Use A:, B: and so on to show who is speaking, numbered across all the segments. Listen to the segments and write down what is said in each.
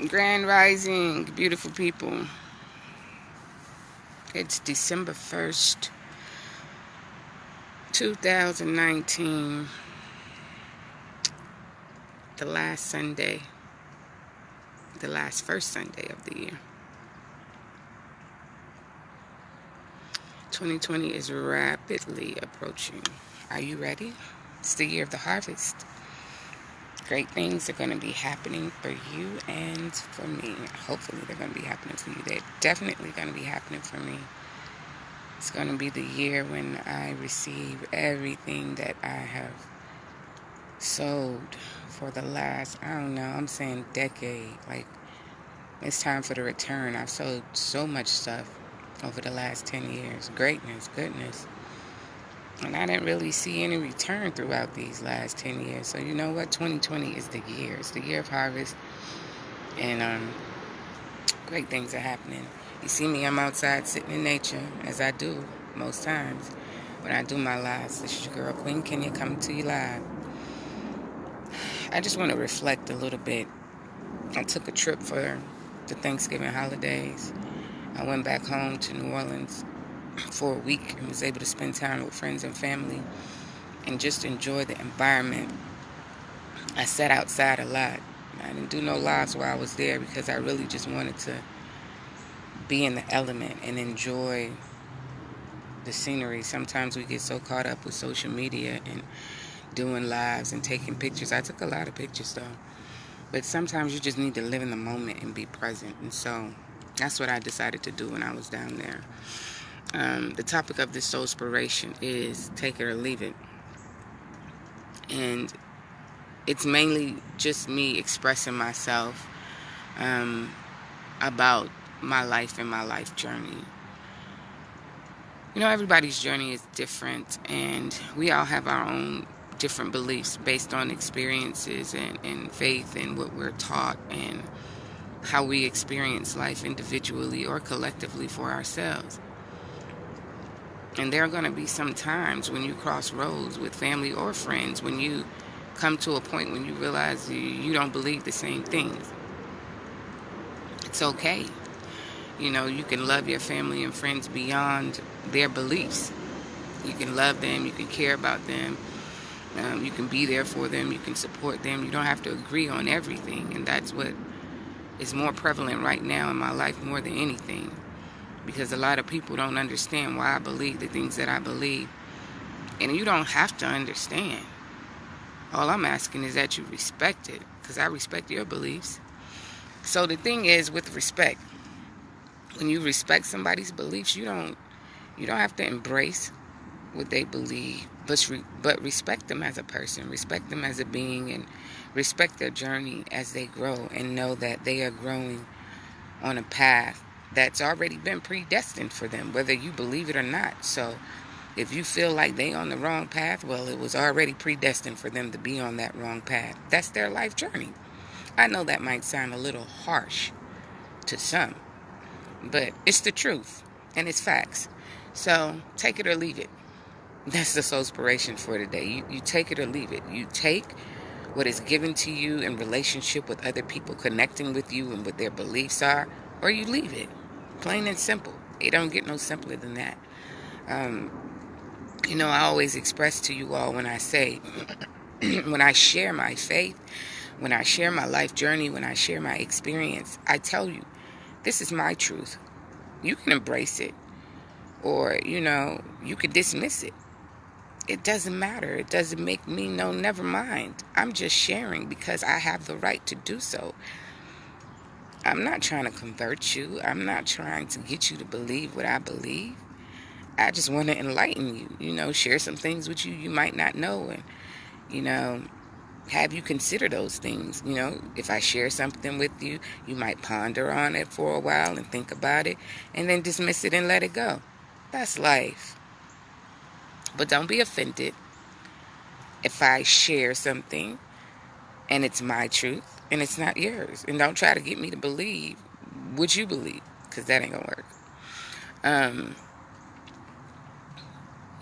A: Grand Rising, beautiful people. It's December 1st, 2019, the last Sunday, first Sunday of the year. 2020 is rapidly approaching. Are you ready? It's the year of the harvest. Great things are going to be happening for you and for me. Hopefully they're going to be happening for you. They're definitely going to be happening for me. It's going to be the year when I receive everything that I have sowed for the last, I'm saying decade. Like, it's time for the return. I've sowed so much stuff over the last 10 years. Greatness, goodness. And I didn't really see any return throughout these last 10 years. So you know what? 2020 is the year. It's the year of harvest. And great things are happening. You see me, I'm outside sitting in nature, as I do most times when I do my lives. This is your girl, Queen Kenya, coming to you live. I just want to reflect a little bit. I took a trip for the Thanksgiving holidays. I went back home to New Orleans for a week and was able to spend time with friends and family and just enjoy the environment. I sat outside a lot. I didn't do no lives while I was there because I really just wanted to be in the element and enjoy the scenery. Sometimes we get so caught up with social media and doing lives and taking pictures. I took a lot of pictures though. But sometimes you just need to live in the moment and be present. And so that's what I decided to do when I was down there. The topic of this Soulspiration is take it or leave it. And it's mainly just me expressing myself about my life and my life journey. You know, everybody's journey is different, and we all have our own different beliefs based on experiences and faith and what we're taught and how we experience life individually or collectively for ourselves. And there are going to be some times when you cross roads with family or friends, when you come to a point when you realize you don't believe the same things. It's okay. You know, you can love your family and friends beyond their beliefs. You can love them, you can care about them, you can be there for them, you can support them. You don't have to agree on everything, and that's what is more prevalent right now in my life more than anything, because a lot of people don't understand why I believe the things that I believe, and you don't have to understand. All I'm asking is that you respect it, because I respect your beliefs. So the thing is, with respect, when you respect somebody's beliefs, you don't have to embrace what they believe, but respect them as a person, respect them as a being, and respect their journey as they grow, and know that they are growing on a path that's already been predestined for them, whether you believe it or not. So if you feel like they on the wrong path, well, it was already predestined for them to be on that wrong path. That's their life journey. I know that might sound a little harsh to some, but it's the truth, and it's facts. So take it or leave it. That's the Soulspiration for today. You take it or leave it. You take what is given to you in relationship with other people connecting with you and what their beliefs are, or you leave it. Plain and simple. It don't get no simpler than that. You know, I always express to you all when I say, when I share my faith, when I share my life journey, when I share my experience, I tell you, this is my truth. You can embrace it, or, you know, you could dismiss it. It doesn't matter. It doesn't make me no, never mind. I'm just sharing because I have the right to do so. I'm not trying to convert you. I'm not trying to get you to believe what I believe. I just want to enlighten you, you know, share some things with you might not know, and, you know, have you consider those things. You know, if I share something with you, you might ponder on it for a while and think about it and then dismiss it and let it go. That's life. But don't be offended if I share something and it's my truth and it's not yours. And don't try to get me to believe what you believe, because that ain't gonna work.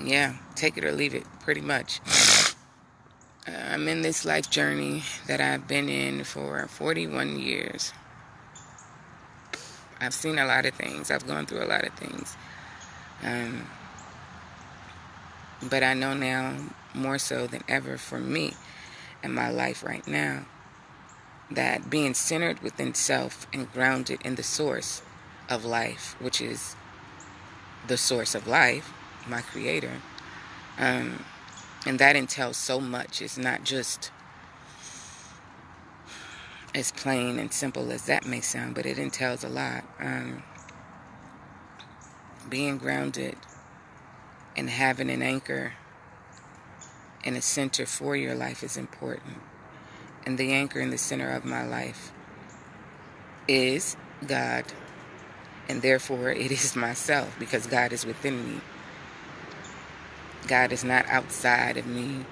A: Yeah, take it or leave it, pretty much. I'm in this life journey that I've been in for 41 years. I've seen a lot of things. I've gone through a lot of things. But I know now, more so than ever for me in my life right now, that being centered within self and grounded in the source of life, which is the source of life, my creator, and that entails so much. It's not just as plain and simple as that may sound, but it entails a lot. Being grounded and having an anchor and a center for your life is important. And the anchor in the center of my life is God, and therefore it is myself, because God is within me. God is not outside of me.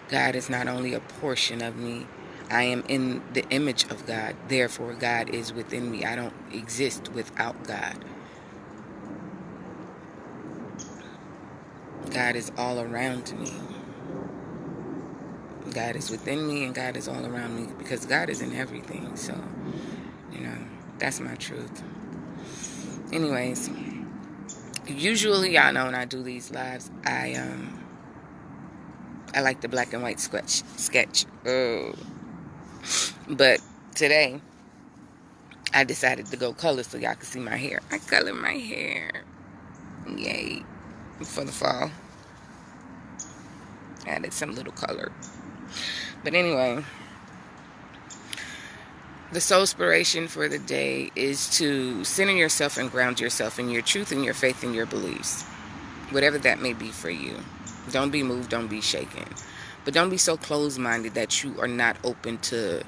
A: God is not only a portion of me. I am in the image of God. Therefore, God is within me. I don't exist without God. God is all around me. God is within me and God is all around me, because God is in everything. So, that's my truth. Anyways, usually, y'all know when I do these lives, I like the black and white sketch. Oh. But today, I decided to go color so y'all can see my hair. I color my hair. Yay. For the fall. Added some little color. But anyway, the Soulspiration for the day is to center yourself and ground yourself in your truth and your faith and your beliefs. Whatever that may be for you. Don't be moved, don't be shaken. But don't be so closed-minded that you are not open to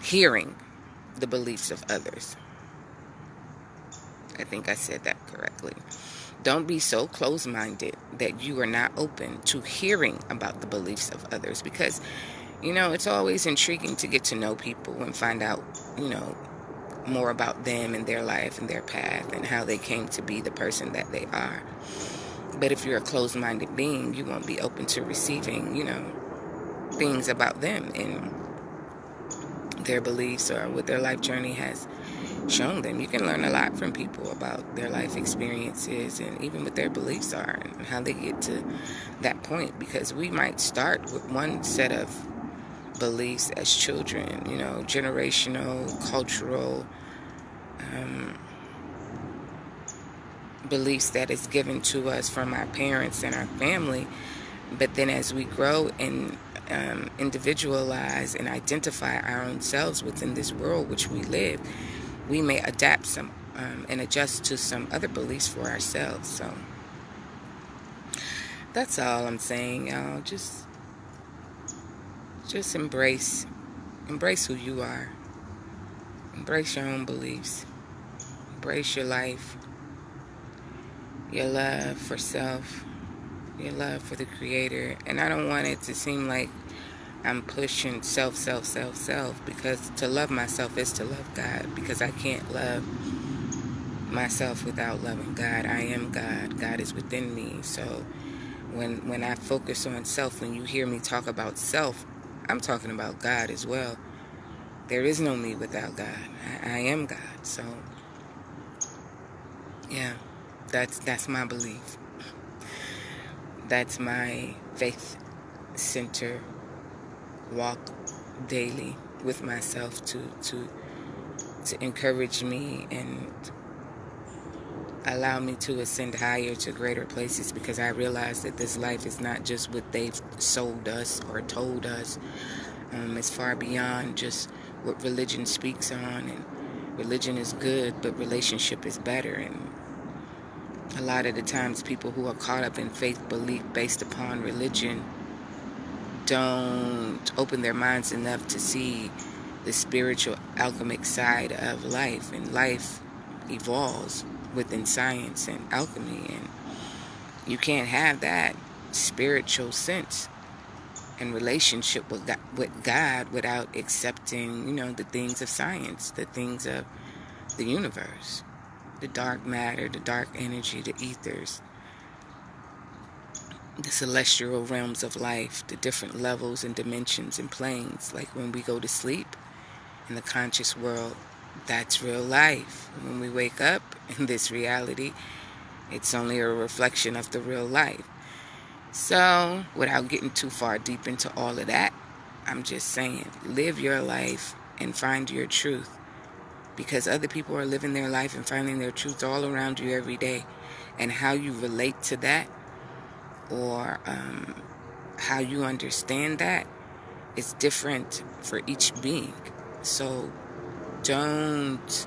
A: hearing the beliefs of others. I think I said that correctly. Don't be so closed-minded that you are not open to hearing about the beliefs of others, because, it's always intriguing to get to know people and find out, more about them and their life and their path and how they came to be the person that they are. But if you're a closed-minded being, you won't be open to receiving, things about them and their beliefs or what their life journey has shown them. You can learn a lot from people about their life experiences and even what their beliefs are and how they get to that point, because we might start with one set of beliefs as children, generational, cultural beliefs that is given to us from our parents and our family. But then as we grow and individualize and identify our own selves within this world which we live, we may adapt some and adjust to some other beliefs for ourselves. So that's all I'm saying, y'all. Just embrace who you are. Embrace your own beliefs. Embrace your life. Your love for self. Your love for the Creator. And I don't want it to seem like I'm pushing self, because to love myself is to love God, because I can't love myself without loving God. I am God. God is within me. So when I focus on self, when you hear me talk about self, I'm talking about God as well. There is no me without God. I am God. So yeah, that's my belief. That's my faith center walk daily with myself to encourage me and allow me to ascend higher to greater places, because I realize that this life is not just what they've sold us or told us. It's far beyond just what religion speaks on, and religion is good, but relationship is better. And a lot of the times people who are caught up in faith belief based upon religion don't open their minds enough to see the spiritual alchemic side of life. And life evolves within science and alchemy, and you can't have that spiritual sense and relationship with God without accepting, the things of science, the things of the universe, the dark matter, the dark energy, the ethers, the celestial realms of life, the different levels and dimensions and planes. Like when we go to sleep in the conscious world, That's real life. When we wake up in this reality, it's only a reflection of the real life. So, without getting too far deep into all of that, I'm just saying, live your life and find your truth. Because other people are living their life and finding their truth all around you every day. And how you relate to that, or how you understand that, is different for each being. So don't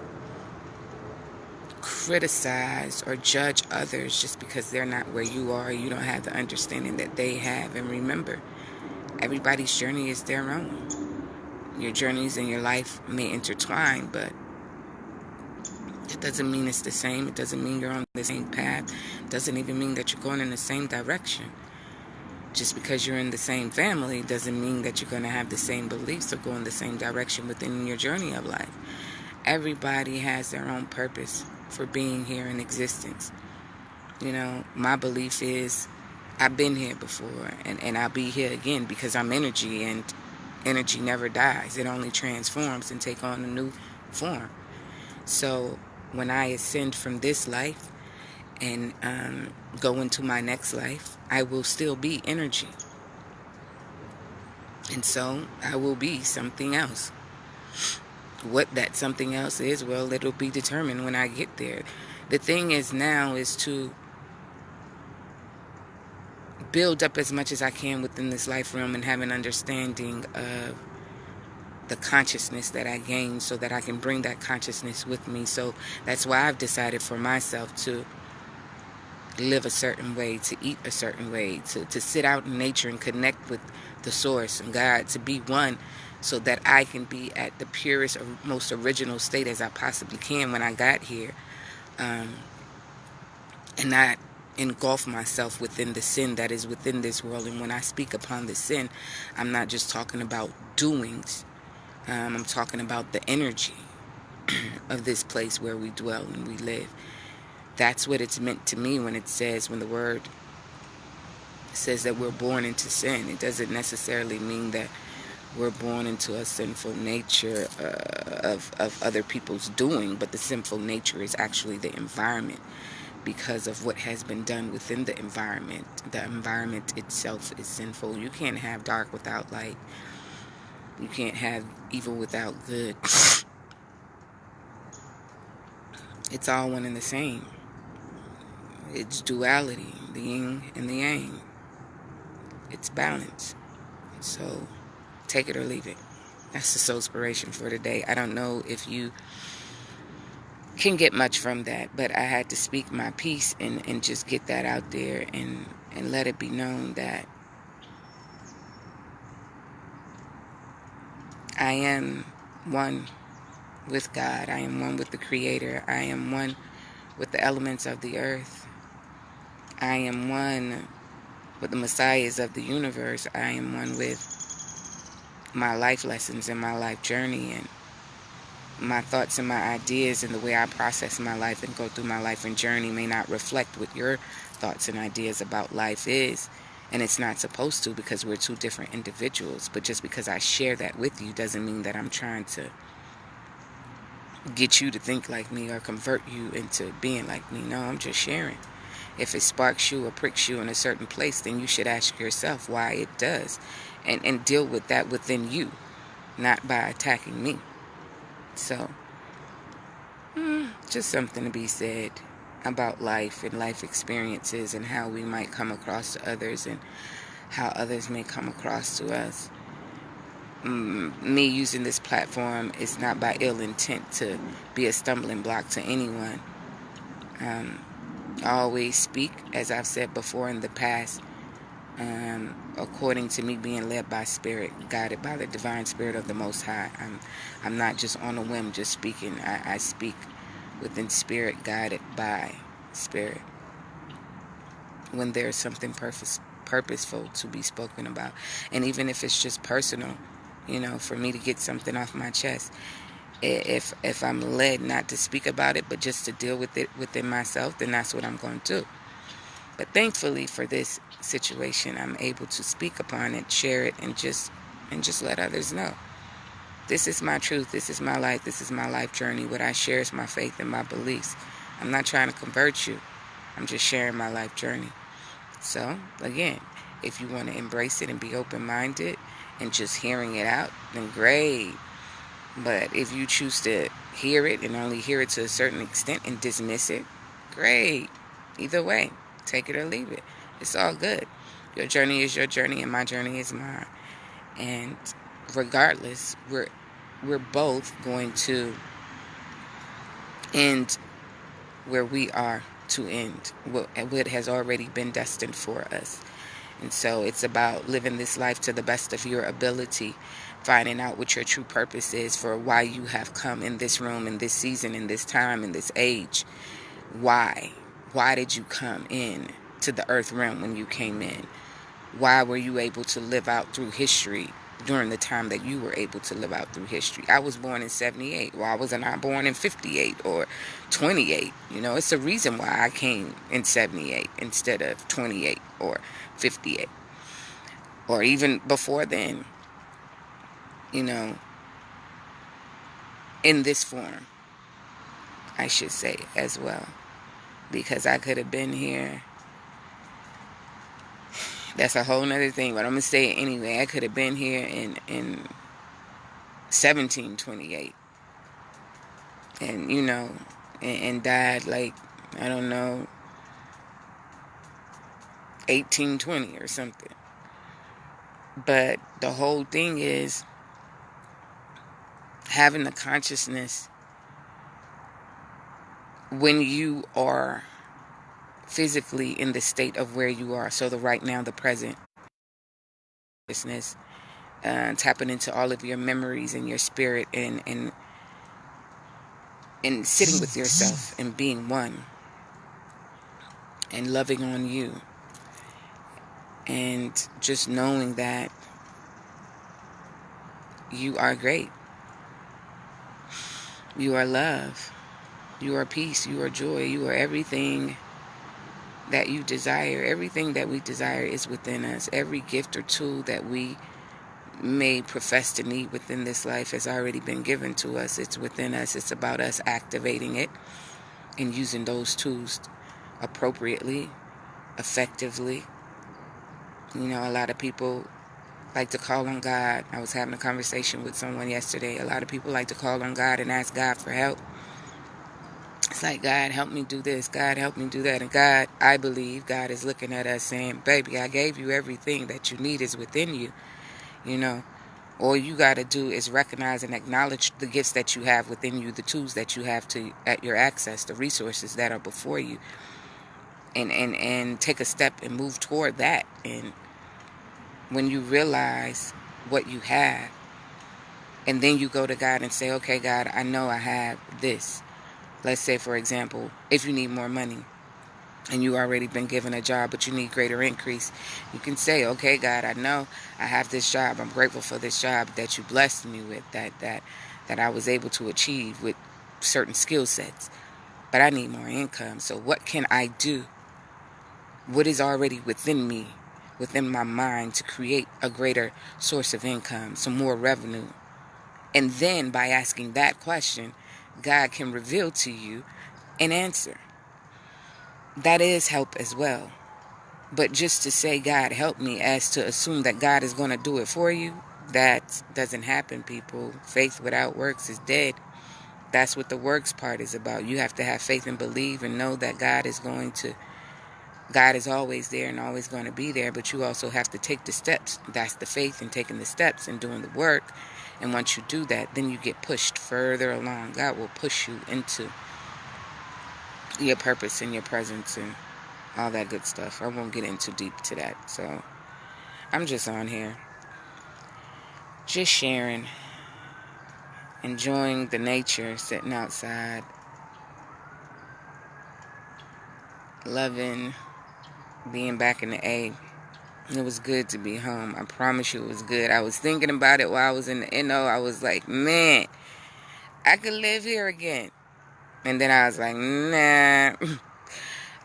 A: criticize or judge others just because they're not where you are. You don't have the understanding that they have. And remember, everybody's journey is their own. Your journeys in your life may intertwine, but it doesn't mean it's the same. It doesn't mean you're on the same path. It doesn't even mean that you're going in the same direction. Just because you're in the same family doesn't mean that you're going to have the same beliefs or go in the same direction within your journey of life. Everybody has their own purpose for being here in existence. You know, my belief is I've been here before, and I'll be here again, because I'm energy, and energy never dies. It only transforms and take on a new form. So when I ascend from this life and go into my next life, I will still be energy. And so I will be something else. What that something else is, well, it'll be determined when I get there. The thing is now is to build up as much as I can within this life realm and have an understanding of the consciousness that I gain, so that I can bring that consciousness with me. So that's why I've decided for myself to live a certain way, to eat a certain way, to sit out in nature and connect with the source and God, to be one, so that I can be at the purest or most original state as I possibly can when I got here, and not engulf myself within the sin that is within this world. And when I speak upon the sin, I'm not just talking about doings. I'm talking about the energy of this place where we dwell and we live. That's what it's meant to me when it says, when the word says that we're born into sin. It doesn't necessarily mean that we're born into a sinful nature of other people's doing, but the sinful nature is actually the environment, because of what has been done within the environment. The environment itself is sinful. You can't have dark without light. You can't have evil without good. It's all one and the same. It's duality, the yin and the yang. It's balance. So take it or leave it. That's the Soulspiration for today. I don't know if you can get much from that, but I had to speak my piece and just get that out there and let it be known that I am one with God. I am one with the Creator. I am one with the elements of the earth. I am one with the messiahs of the universe. I am one with my life lessons and my life journey, and my thoughts and my ideas, and the way I process my life and go through my life and journey may not reflect what your thoughts and ideas about life is. And it's not supposed to, because we're two different individuals. But just because I share that with you doesn't mean that I'm trying to get you to think like me or convert you into being like me. No, I'm just sharing. If it sparks you or pricks you in a certain place, then you should ask yourself why it does, and deal with that within you, not by attacking me. So, just something to be said about life and life experiences, and how we might come across to others and how others may come across to us. Me using this platform is not by ill intent to be a stumbling block to anyone. I always speak, as I've said before in the past, according to me being led by Spirit, guided by the divine Spirit of the Most High. I'm not just on a whim just speaking. I speak within Spirit, guided by Spirit, when there's something purposeful to be spoken about. And even if it's just personal, for me to get something off my chest, if I'm led not to speak about it, but just to deal with it within myself, then that's what I'm going to do. But thankfully for this situation, I'm able to speak upon it, share it, and just let others know. This is my truth. This is my life. This is my life journey. What I share is my faith and my beliefs. I'm not trying to convert you. I'm just sharing my life journey. So, again, if you want to embrace it and be open-minded and just hearing it out, then great. But if you choose to hear it and only hear it to a certain extent and dismiss it, great. Either way, take it or leave it. It's all good. Your journey is your journey and my journey is mine. And regardless, we're both going to end where we are to end, what has already been destined for us. And so it's about living this life to the best of your ability, finding out what your true purpose is for why you have come in this room, in this season, in this time, in this age. Why? Why did you come in to the earth realm when you came in? Why were you able to live out through history during the time that you were able to live out through history? I was born in 78. Why wasn't I born in 58 or 28? You know, it's a reason why I came in 78 instead of 28 or 58. Or even before then, you know, in this form, I should say as well. Because I could have been here. That's a whole nother thing, but I'm going to say it anyway. I could have been here in 1728. And, you know, and died like, I don't know, 1820 or something. But the whole thing is having the consciousness when you are physically in the state of where you are. So the right now, the present consciousness, tapping into all of your memories and your spirit and sitting with yourself and being one and loving on you and just knowing that you are great. You are love. You are peace. You are joy. You are everything that you desire. Everything that we desire is within us. Every gift or tool that we may profess to need within this life has already been given to us. It's within us. It's about us activating it and using those tools appropriately, effectively. You know, a lot of people like to call on God. I was having a conversation with someone yesterday. A lot of people like to call on God and ask God for help. It's like, God, help me do this. God, help me do that. And God, I believe God is looking at us saying, baby, I gave you everything that you need is within you. You know, all you got to do is recognize and acknowledge the gifts that you have within you, the tools that you have at your access, the resources that are before you, and take a step and move toward that. And when you realize what you have, and then you go to God and say, okay, God, I know I have this. Let's say, for example, if you need more money and you already been given a job, but you need greater increase, you can say, okay, God, I know I have this job. I'm grateful for this job that you blessed me with, that I was able to achieve with certain skill sets. But I need more income. So what can I do? What is already within me, within my mind, to create a greater source of income, some more revenue? And then by asking that question, God can reveal to you an answer. That is help as well. But just to say, God, help me, as to assume that God is going to do it for you, that doesn't happen, people. Faith without works is dead. That's what the works part is about. You have to have faith and believe and know that God is always there and always going to be there, but you also have to take the steps. That's the faith in taking the steps and doing the work. And once you do that, then you get pushed further along. God will push you into your purpose and your presence and all that good stuff. I won't get into deep to that. So I'm just on here, just sharing, enjoying the nature, sitting outside, loving being back in the A. It was good to be home. I promise you it was good. I was thinking about it while I was in the NO. I was like, man, I could live here again. And then I was like, nah,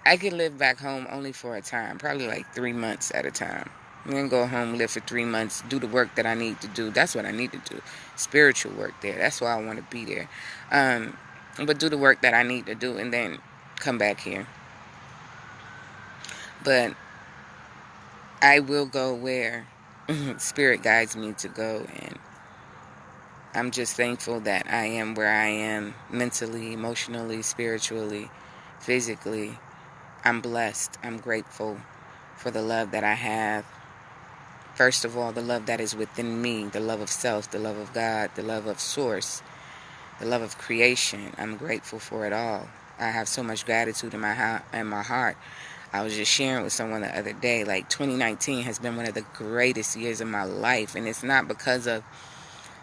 A: I could live back home only for a time, probably like 3 months at a time. I'm going to go home, live for 3 months, do the work that I need to do. That's what I need to do. Spiritual work there. That's why I want to be there. But do the work that I need to do and then come back here. But I will go where Spirit guides me to go. And I'm just thankful that I am where I am mentally, emotionally, spiritually, physically. I'm blessed. I'm grateful for the love that I have. First of all, the love that is within me, the love of self, the love of God, the love of Source, the love of creation. I'm grateful for it all. I have so much gratitude in my heart. I was just sharing with someone the other day, like 2019 has been one of the greatest years of my life. And it's not because of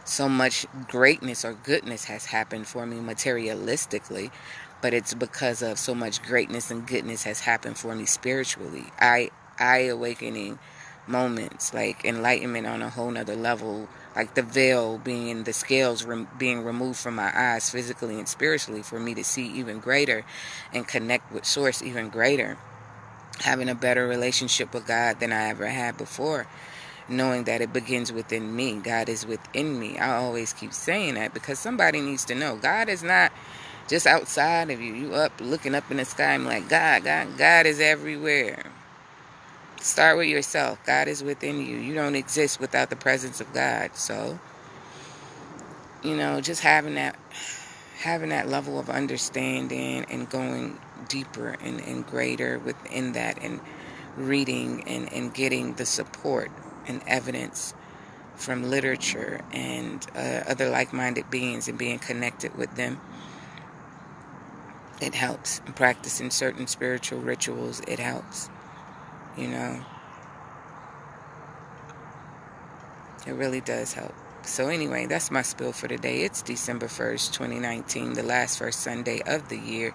A: so much greatness or goodness has happened for me materialistically, but it's because of so much greatness and goodness has happened for me spiritually. Eye-awakening moments, like enlightenment on a whole nother level, like the veil being, the scales being removed from my eyes physically and spiritually for me to see even greater and connect with Source even greater. Having a better relationship with God than I ever had before. Knowing that it begins within me. God is within me. I always keep saying that because somebody needs to know. God is not just outside of you. You up looking up in the sky and like, God is everywhere. Start with yourself. God is within you. You don't exist without the presence of God. So, just having that level of understanding and going deeper and greater within that, and reading and getting the support and evidence from literature and other like-minded beings and being connected with them. It helps. Practicing certain spiritual rituals, it helps. It really does help. So anyway, that's my spill for today. It's December 1st, 2019, the last first Sunday of the year.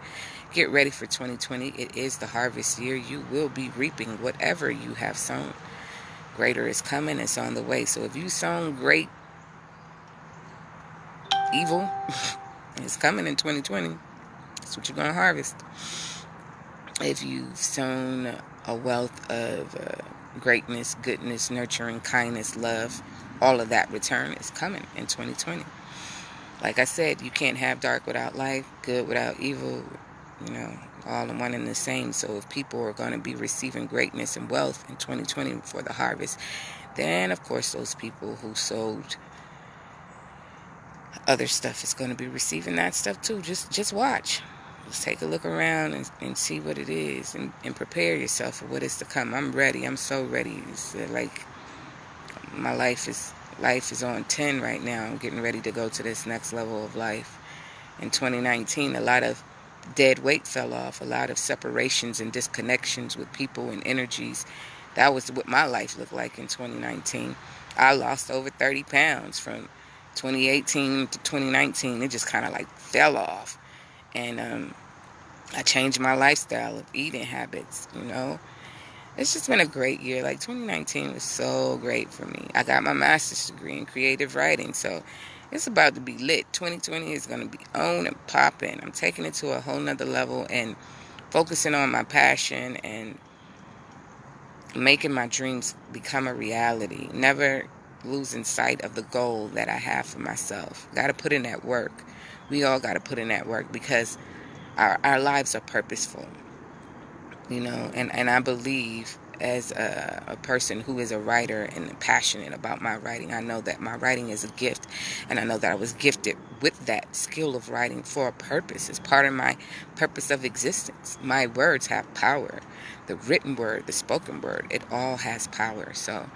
A: Get ready for 2020. It is the harvest year. You will be reaping whatever you have sown. Greater is coming. It's on the way. So if you sown great evil, it's coming in 2020. That's what you're going to harvest. If you've sown a wealth of greatness, goodness, nurturing, kindness, love, all of that return is coming in 2020. Like I said, you can't have dark without light, good without evil, all in one and the same. So if people are going to be receiving greatness and wealth in 2020 for the harvest, then of course those people who sowed other stuff is going to be receiving that stuff too. Just watch. Just take a look around and see what it is, and prepare yourself for what is to come. I'm ready. I'm so ready. It's like my life is on 10 right now. I'm getting ready to go to this next level of life. In 2019, a lot of dead weight fell off. A lot of separations and disconnections with people and energies. That was what my life looked like in 2019. I lost over 30 pounds from 2018 to 2019. It just kind of like fell off. And I changed my lifestyle of eating habits, It's just been a great year. Like 2019 was so great for me. I got my master's degree in creative writing, so it's about to be lit. 2020 is going to be on and popping. I'm taking it to a whole nother level and focusing on my passion and making my dreams become a reality. Never losing sight of the goal that I have for myself. Got to put in that work. We all got to put in that work because our lives are purposeful, and I believe as a person who is a writer and passionate about my writing, I know that my writing is a gift, and I know that I was gifted with that skill of writing for a purpose. It's part of my purpose of existence. My words have power. The written word, the spoken word, it all has power. So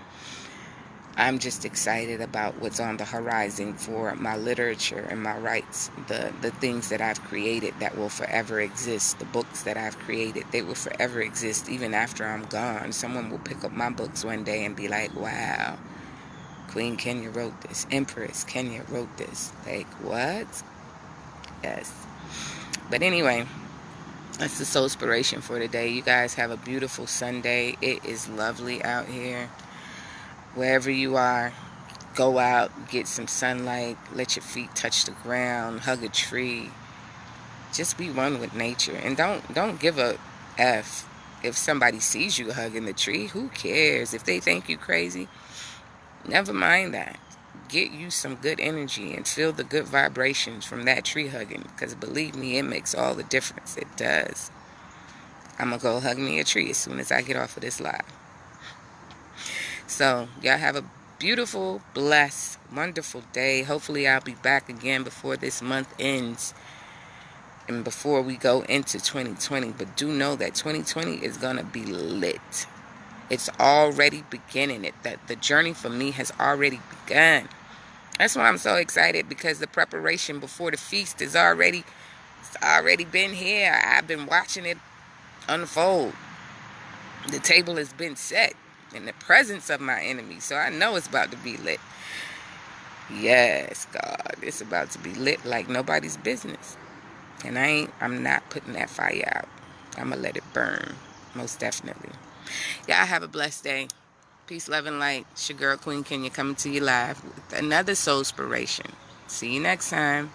A: I'm just excited about what's on the horizon for my literature and my rights, the things that I've created that will forever exist, the books that I've created, they will forever exist even after I'm gone. Someone will pick up my books one day and be like, wow, Queen Kenya wrote this, Empress Kenya wrote this. Like, what? Yes. But anyway, that's the Soulspiration for today. You guys have a beautiful Sunday. It is lovely out here. Wherever you are, go out, get some sunlight, let your feet touch the ground, hug a tree. Just be one with nature, and don't give a F If somebody sees you hugging the tree, who cares? If they think you crazy, never mind that. Get you some good energy and feel the good vibrations from that tree hugging. Because believe me, it makes all the difference. It does. I'm going to go hug me a tree as soon as I get off of this live. So, y'all have a beautiful, blessed, wonderful day. Hopefully, I'll be back again before this month ends and before we go into 2020. But do know that 2020 is going to be lit. It's already beginning. That the journey for me has already begun. That's why I'm so excited, because the preparation before the feast it's already been here. I've been watching it unfold. The table has been set in the presence of my enemies, so I know it's about to be lit. Yes, God, it's about to be lit like nobody's business. And I'm not putting that fire out. I'm gonna let it burn, most definitely. Y'all have a blessed day. Peace, love, and light. It's your girl, Queen Kenya, coming to you live with another Soulspiration. See you next time.